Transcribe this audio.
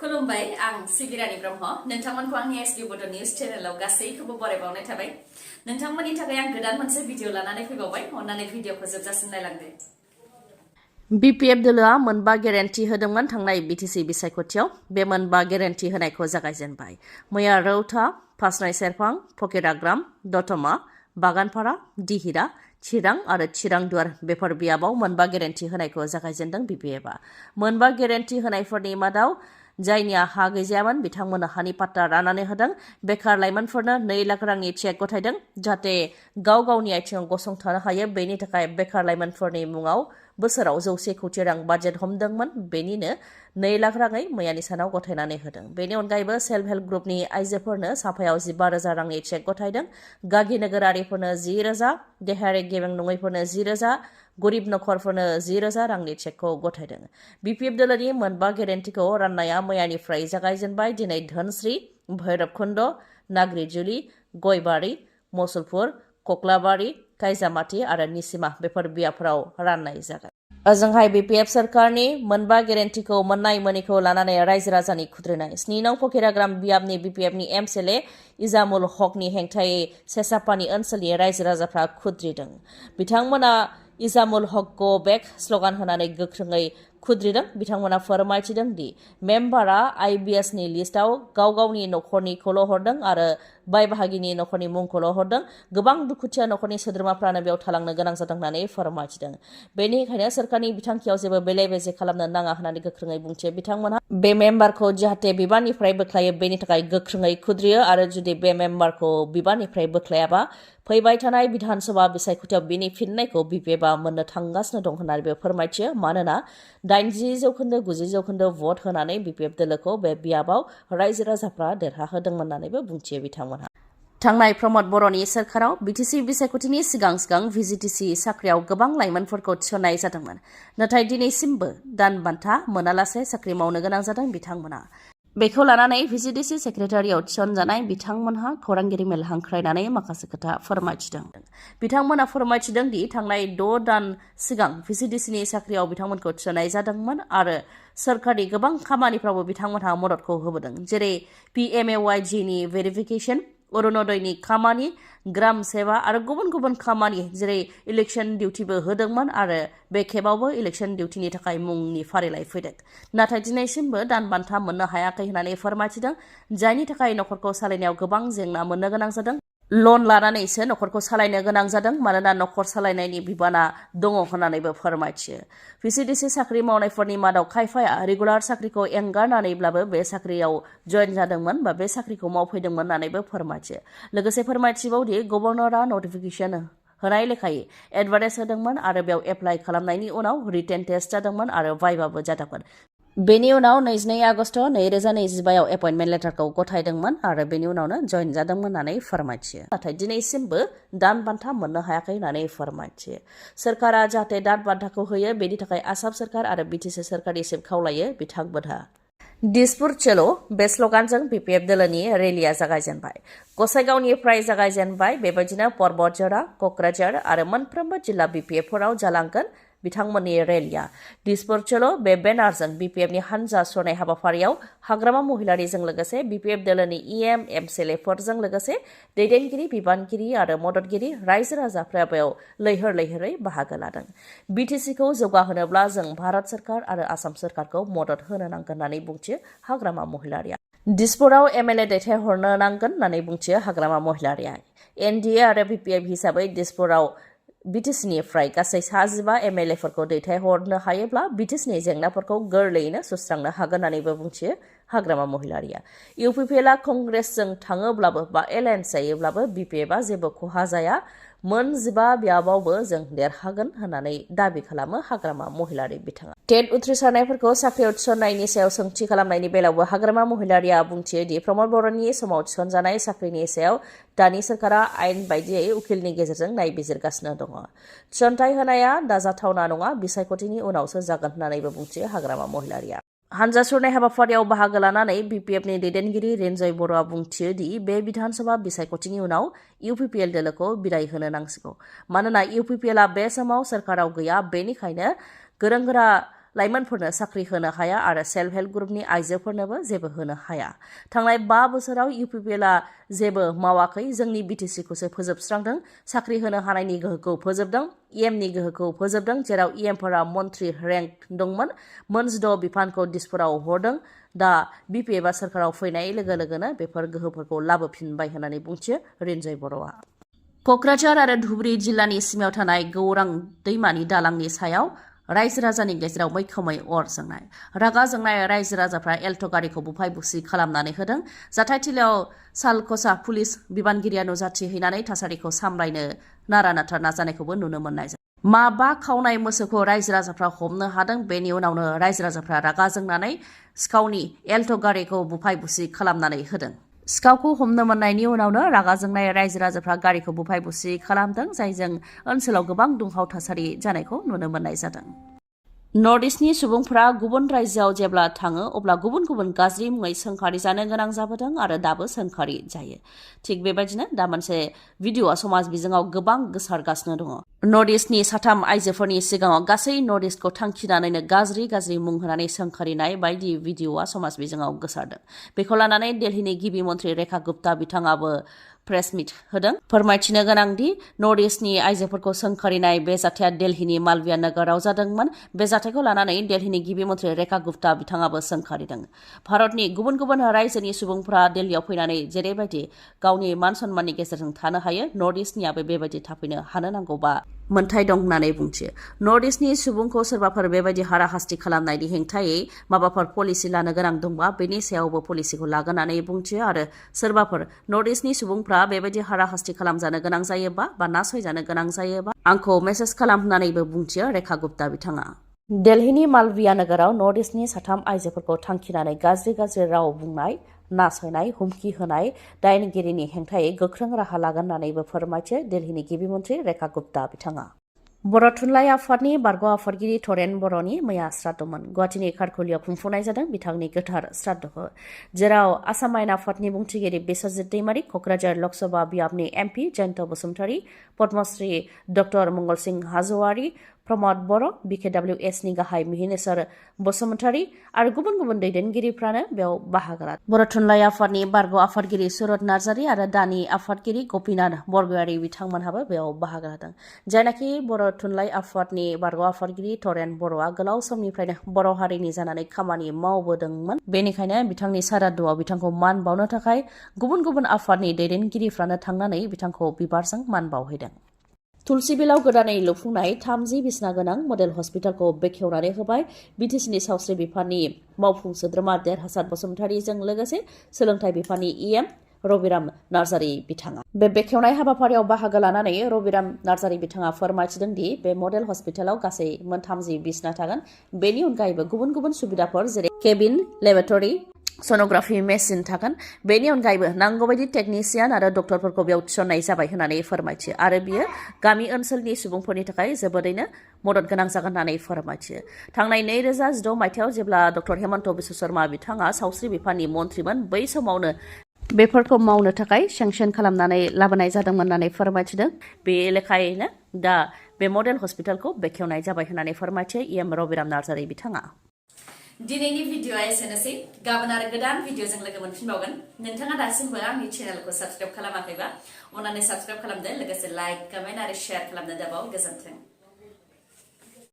खुलुमबाय आं सिबिरानि ब्रह्म नोंथांमोनखौ आंनि एसबि बड' निउज चेनेलाव गासैखौबो बरायबावनाय थाबाय नोंथांमोननि थाखाय आं गोदान मोनसे भिडिअ लानानै फैबावबाय अन्नानै भिडिअखौ जोबजासिम नायलांदो बिपिएफ दोलोआ मोनबा गेरेन्टि होदोंमोन थांनाय बिटिसि बिसायख'थियाव बे मोनबा गेरेन्टि होनायखौ जागायजेनबाय मैया रौता पासनाय सेरफां फकिराग्राम दतमा बागानपारा दिहिरा चिरां आरो चिरांदुवार बेफोर बियाबाव मोनबा गेरेन्टि होनायखौ जागायजेनदों बिपिएफआ मोनबा गेरेन्टि होनायफोरनि मादाव जायनिया हा गैजायामोन बिथांमोननो हानि पाट्टा राननानै होदों बेकार लाइमोनफोरनो 2 लाख रांनि चेक गथायदों जाहाथे गाव गावनि आथिङाव गसंथानो हायो बेनि थाखाय बेकार लाइमोनफोरनि मुङाव बोसोराव 100 कोटि रां बाजेट हमदोंमोन बेनिनो 2 लाख राङै मैयानि सानाव गथायनानै होदों बेनि अनगायैबो सेल्फ हेल्प ग्रुपनि आइजोफोरनो साफायाव 15,000 रांनि चेक गथायदों गागि नोगोरारिफोरनो 10,000 देहायारि गेबें नङैफोरनो 10,000 गरिब नखरफोरनो 10,000 रांनि चेकखौ गथायदों बिपिएफ दोलोनि मोनबा गेरेन्टिखौ राननाया मैयानिफ्राय जागायजेनबाय दिनै धोनस्री भैरबकुन्द नाग्रिजुलि गयबारि मसुलपुर कक्लाबारि कायजामाटी आरो निसिमा बेफोर बियाफोराव राननाय जागोन ओजोंहाय बिपिएफ सरकारनि मोनबा गेरेन्टिखौ मोननाय मोनिखौ लानानै रायजो राजानि खुद्रिनाय 7 नं फकिराग्राम बियाबनि बिपिएफनि एमसिएलए इजामुल हकनि हेंथायै सेसापानि ओनसोलनि रायजो राजाफ्रा खुद्रिदों बिथांमोना इजामुल हक गो बेक स्लगान होनानै गोख्रोङै खुद्रिदों बिथांमोना फोरमायथिदों दि मेम्बारा आइबिएसनि लिस्टआव गाव गावनि नखरनिखौल' हरदों आरो बाय बाहागिनि नखरनि मुंखौल' हरदों गोबां दुखुथिया नखरनि सोद्रोमाफ्रानो बेयाव थालांनो गोनां जादों होननानै फोरमायथिदों बेनिखायनो सरकारनि बिथांखियाव जेबो बेले बेजे खालामनो नाङा होननानै गोख्रोङै बुंथियो बिथांमोनहा बे मेम्बारखौ जाहाथे बिबाननिफ्राय बोख्लायो बेनि थाखाय गोख्रोङै खुद्रियो आरो जुदि बे मेम्बारखौ बिबाननिफ्राय बोख्लायाबा फैबाय थानाय बिधानसभा बिसायख'थियाव बिनि फिननायखौ बिपिएफआ मोननो थांगासिनो दं होननानैबो फोरमायथियो मानोना 80-90% भट होनानै बिपिएफ दोलोखौ बे बियाबाव रायजो राजाफ्रा देरहाहोदोंमोन होननानैबो बुंथियो बिथांमोनहा थांनाय प्रमद बर'नि सोरखाराव बिटिसि बिसायख'थिनि सिगां भिजिटिसि साख्रियाव गोबां लाइमोनफोरखौ थिसननाय जादोंमोन नाथाय दिनैसिमबो दान बान्था मोनालासे साख्रि मावनो गोनां जादों बिथांमोना बेखौ लानानै भिजिटिसि सेक्रेटारियाव थिसनजानाय बिथांमोनहा खौरांगिरि मेल हांख्रायनानै माखासे खोथा फोरमायथिदों बिथांमोना फोरमायथिदों दि थांनाय 6 दान सिगां भिजिटिसिनि साख्रियाव बिथांमोनखौ थिसननाय जादोंमोन आरो सरकारनि गोबां खामानिफ्रावबो बिथांमोनहा मददखौ होबोदों जेरै पिएमएवाइजिनि भेरिफिकेशन अरुणोदयनि खामानि ग्राम सेवा आरो गुबुन गुबुन खामानि जेरै इलेक्शन डिउटिबो होदोंमोन आरो बे खेबावबो इलेक्शन डिउटिनि थाखाय मुंनि फारिलाइ फैदों नाथाय दिनैसिमबो दान बान्था मोननो हायाखै होननानै फोरमायथिदों जायनि थाखाय नखरखौ सालायनायाव गोबां जेंना मोननो गोनां जादों लन लानानैसो नखरखौ सालायनो गोनां जादों मानोना नखर सालायनायनि बिबाना दङ होननानैबो फोरमायथियो भिजिटिसि साख्रि मावनायफोरनि मादाव खायफाया रेगुलार साख्रिखौ एंगारनानैब्लाबो बे साख्रियाव जयेन जादोंमोन बा बे साख्रिखौ मावफैदोंमोन होननानैबो फोरमायथियो लोगोसे फोरमायथिबावदि गभर्नरआ नटिफिकेशन होनाय लेखायै एडभार्टाइज होदोंमोन आरो बेयाव एप्लाइ खालामनायनि उनाव रिटेन टेस्ट जादोंमोन आरो भाइभाबो जादोंमोन बेनि उनाव 22 आगस्ट 2025 आव एपइन्टमेन्ट लेटारखौ गथायदोंमोन आरो बेनि उनावनो जयेन जादोंमोन होननानै फोरमायथियो नाथाय दिनैसिमबो दान बान्था मोननो हायाखै होननानै फोरमायथियो सरकारा जाहाथे दान बान्थाखौ होयो बेनि थाखाय आसाम सरकार आरो बिटिसि सरकारनिसिम खावलायो बिथांमोनहा दिसपुर चलो बे स्लगानजों बिपिएफ दोलोनि रेलिया जागायजेनबाय गसाइगावनिफ्राय जागायजेनबाय बेबायदिनो पर्बतजरा कक्राझार आरो मोनफ्रोमबो जिल्ला बिपिएफफोराव जालांगोन बिथांमोननि रेलिया दिसपुर चलो बे बेनारजों बिपिएफनि हानजा सुरनाय हाबाफारियाव हाग्रामा महिलारिजों लोगोसे बिपिएफ दोलोनि इएम एमसिएलएफोरजों लोगोसे दैदेनगिरि बिबानगिरि आरो मददगिरि रायजो राजाफ्रा बेयाव लैहोर लैहोरै बाहागो लादों बिटिसिखौ जौगाहोनोब्ला जों भारत सरकार आरो आसाम सरकारखौ मदद होनो नांगोन होननानै बुंथियो हाग्रामा महिलारिया दिसपुराव एमएलए दैथायहरनो नांगोन होननानै बुंथियो हाग्रामा महिलारिया एनडिए आरो बिपिएफ हिसाबै दिसपुराव बिटिसिनिफ्राय गासै 15 एमएलएफोरखौ दैथायहरनो हायोब्ला बिटिसिनि जेंनाफोरखौ गोरलैयैनो सुस्रांनो हागोन होननानैबो बुंथियो हाग्रामा महिलारिया इउपिपिएलआ कंग्रेसजों थाङोब्लाबो बा एलायन्स जायोब्लाबो बिपिएफआ जेबो खहा जाया 15 बियाबावबो जों देरहागोन होननानै दाबि खालामो हाग्रामा महिलारि बिथाङा टेट उथ्रिसारनायफोरखौ साख्रियाव थिसननायनि सायाव सोंथि खालामनायनि बेलायावबो हाग्रामा महिलारिया बुंथियो दि प्रमद बर'नि समाव थिसनजानाय साख्रिनि सायाव दानि सरकारा आयेन बायदियै उकिलनि गेजेरजों नायबिजिरगासिनो दङ थिसनथाइ होनाया दाजाथावना नङा बिसायख'थिनि उनावसो जागोन होननानैबो बुंथियो हाग्रामा महिलारिया हानजा सुरनाय हाबाफारियाव बाहागो लानानै बिपिएफनि दैदेनगिरि रेन्जय बर'आ बुंथियो दि बे बिधानसभा बिसायख'थिनि उनाव इउपिपिएल दोलोखौ बिदाय होनो नांसिगौ मानोना इउपिपिएलआ बे समाव सरकाराव गैया बेनिखायनो गोरों गोरा लाइमोनफोरनो साख्रि होनो हाया आरो सेल्फ हेल्प ग्रुपनि आइजोफोरनोबो जेबो होनो हाया। थांनाय 5 बोसोराव इउपिपिएलआ जेबो मावाखै, जोंनि बिटिसिखौसो फोजोबस्रांदों, साख्रि होनो हानायनि गोहोखौ फोजोबदों, इएमनि गोहोखौ फोजोबदों, जेराव इएमफोरा मन्त्रि रेंक दंमोन, मोन 6 बिफानखौ दिसपुराव हरदों। दा बिपिएफआ सोरखाराव फैनाय लोगो लोगोनो बेफोर गोहोफोरखौ लाबोफिनबाय होननानै बुंथियो रिन्जय बर'आ। क'क्राझार आरो धुबुरी जिल्लानि सिमायाव थानाय गौरां दैमानि दालांनि सायाव रायजो राजानि गेजेराव मैखोमै अर जोंनाय। रागा जोंनाय रायजो राजाफ्रा एल्ट' गारिखौ बुफाय बुसि खालामनानै होदों। जाथायथिलियाव सालखसा पुलिस बिबानगिरिया नुजाथिहैनानै थासारिखौ सामलायनो नारा नाथा नाजानायखौबो नुनो मोननाय जायो। माबा खावनाय मोसौखौ रायजो राजाफ्रा हमनो हादों। बेनि उनावनो रायजो राजाफ्रा रागा जोंनानै सिखावनि एल्ट' गारिखौ बुफाय बुसि खालामनानै होदों। सिखावखौ हमनो मोननायनि उनावनो रागा जोंनाय रायजो राजाफ्रा गारिखौ बुफाय बुसि खालामदों, जायजों ओनसोलाव गोबां दुंहाव थासारि जानायखौ नुनो मोननाय जादों। नर्थ इस्टनि सुबुंफोरा गुबुन रायजोआव जेब्ला थाङो अब्ला गुबुन गुबुन गाज्रि मुङै सोंखारि जानो गोनां जाबोदों आरो दाबो सोंखारि जायो। थिग बेबायदिनो दा मोनसे भिडिअ'आ समाज बिजोङाव गोबां गोसारगासिनो दङ। नर्थ इस्टनि 3 आइजोफोरनि सिगाङाव गासै नर्थ इस्टखौ थांखिनानैनो गाज्रि मुं होनानै सोंखारिनाय बायदि भिडिअ'आ समाज बिजोङाव गोसारदों। बेखौ लानानै दिल्लीनि गिबि मन्त्रि रेखा गुप्ता बिथाङाबो प्रेस मिट होदों। फोरमायथिनो गोनांदि नर्थ इस्टनि आइजोफोरखौ सोंखारिनाय बे जाथाया दिल्लीनि मालविया नोगोराव जादोंमोन। बे जाथायखौ लानानै दिल्लीनि गिबि मन्त्रि रेखा गुप्ता बिथाङाबो सोंखारिदों। भारतनि गुबुन गुबुन रायजोनि सुबुंफोरा दिल्लीयाव फैनानै जेरैबायदि गावनि मान सन्माननि गेजेरजों थानो हायो, नर्थ इस्टनियाबो बेबायदि थाफैनो हानो नांगौबा मोन्थाय दं होननानै बुंथियो। नर्थ इस्टनि सुबुंखौ सोरबाफोर बेबायदि हाराहास्ति खालामनायनि हेंथायै माबाफोर पलिसि लानो गोनां दंबा बेनि सायावबो पलिसिखौ लागोन होननानै बुंथियो आरो सोरबाफोर नर्थ इस्टनि सुबुंफ्रा बेबायदि हाराहास्ति खालामजानो गोनां जायोबा बा नासयजानो गोनां जायोबा आंखौ मेसेज खालाम होननानैबो बुंथियो रेखा गुप्ता बिथाङा। दिल्लीनि मालविया नोगोराव नर्थ इस्टनि 3 आइजोफोरखौ थांखिनानै गाज्रि राव बुंनाय, नासयनाय, हुमखि होनाय दायनिगिरिनि हेंथायै गोख्रों राहा लागोन होननानैबो फोरमायथियो दिल्लीनि गिबि मन्त्रि रेखा गुप्ता बिथाङा। बर' थुनलाइ आफादनि बारग' आफादगिरि थरेन बर'नि मैया श्राद्धमोन। गुवाहाटीनि खारखुलियाव खुंफुंनाय जादों बिथांनि गोथार श्राद्धखौ, जेराव आसाम आयेन आफादनि बुंथिगिरि बिस्वजित दैमारि, क'क्राझार लकसभा बियाबनि एमपि जयन्त बसुमतारी, पद्मश्री डक्टर मंगलसिं हाज'वारि, प्रमद बर', बिकेडब्लिउएसनि गाहाय मिहिनेश्वर बसुमतारी आरो गुबुन गुबुन दैदेनगिरिफ्रानो बेयाव बाहागो लादों। बर' थुनलाइ आफादनि बारग' आफादगिरि सुरत नार्जारि आरो दानि आफादगिरि गपिनाथ बरगयारि बिथांमोनहाबो बेयाव बाहागो लादों। जायनाखि बर' थुनलाइ आफादनि बारग' आफादगिरि थरेन बर'आ गोलाव समनिफ्रायनो बर' हारिनि जानानै खामानि मावबोदोंमोन। बेनिखायनो बिथांनि सारादुआव बिथांखौ मान बावनो थाखाय गुबुन गुबुन आफादनि दैदेनगिरिफ्रानो थांनानै बिथांखौ बिबारजों मान बावहैदों। तुलसीबिलाव गोदानै लुफुंनाय 30 बिसना गोनां मडेल हस्पिटालखौ बेखेवनानै होबाय बिटिसिनि सावस्रि बिफाननि मावफुं सोद्रोमा देरहासार बसुमतारीजों लोगोसे सोलोंथाइ बिफाननि इएम रबिराम नार्जारि बिथाङा। बे बेखेवनाय हाबाफारियाव बाहागो लानानै रबिराम नार्जारि बिथाङा फोरमायथिदों दि बे मडेल हस्पिटालाव गासै 30 बिसना थागोन। बेनि अनगायैबो गुबुन गुबुन सुबिदाफोर जेरै केबिन, लेबरेटरि, सन'ग्राफि मेसिन थागोन। बेनि अनगायैबो नांगौबायदि टेकनिशियान आरो डक्टरफोरखौ बेयाव थिसननाय जाबाय होननानै फोरमायथियो आरो बियो गामि ओनसोलनि सुबुंफोरनि थाखाय जोबोरैनो मदद गोनां जागोन होननानै फोरमायथियो। थांनाय 2016 मायथाइयाव जेब्ला डक्टर हेमन्त बिश्व शर्मा बिथाङा सावस्रि बिफाननि मन्त्रिमोन, बै समावनो बेफोरखौ मावनो थाखाय सेंसन खालामनानै लाबोनाय जादोंमोन होननानै फोरमायथिदों। बे लेखायैनो दा बे मडेल हस्पिटालखौ बेखेवनाय जाबाय होननानै फोरमायथियो इएम रबिराम नार्जारि बिथाङा। दिनैनि भिडिअ'आ एसेनोसै। गाबोन आरो गोदान भिडिअ'जों लोगो मोनफिनबावगोन। नोंथाङा दासिमबो आंनि चेनेलखौ साबस्क्राइब खालामाखैबा अन्नानै साबस्क्राइब खालामदो, लोगोसे लाइक, कमेन्ट आरो शेयार खालामनो दाबाव। गोजोन्थों।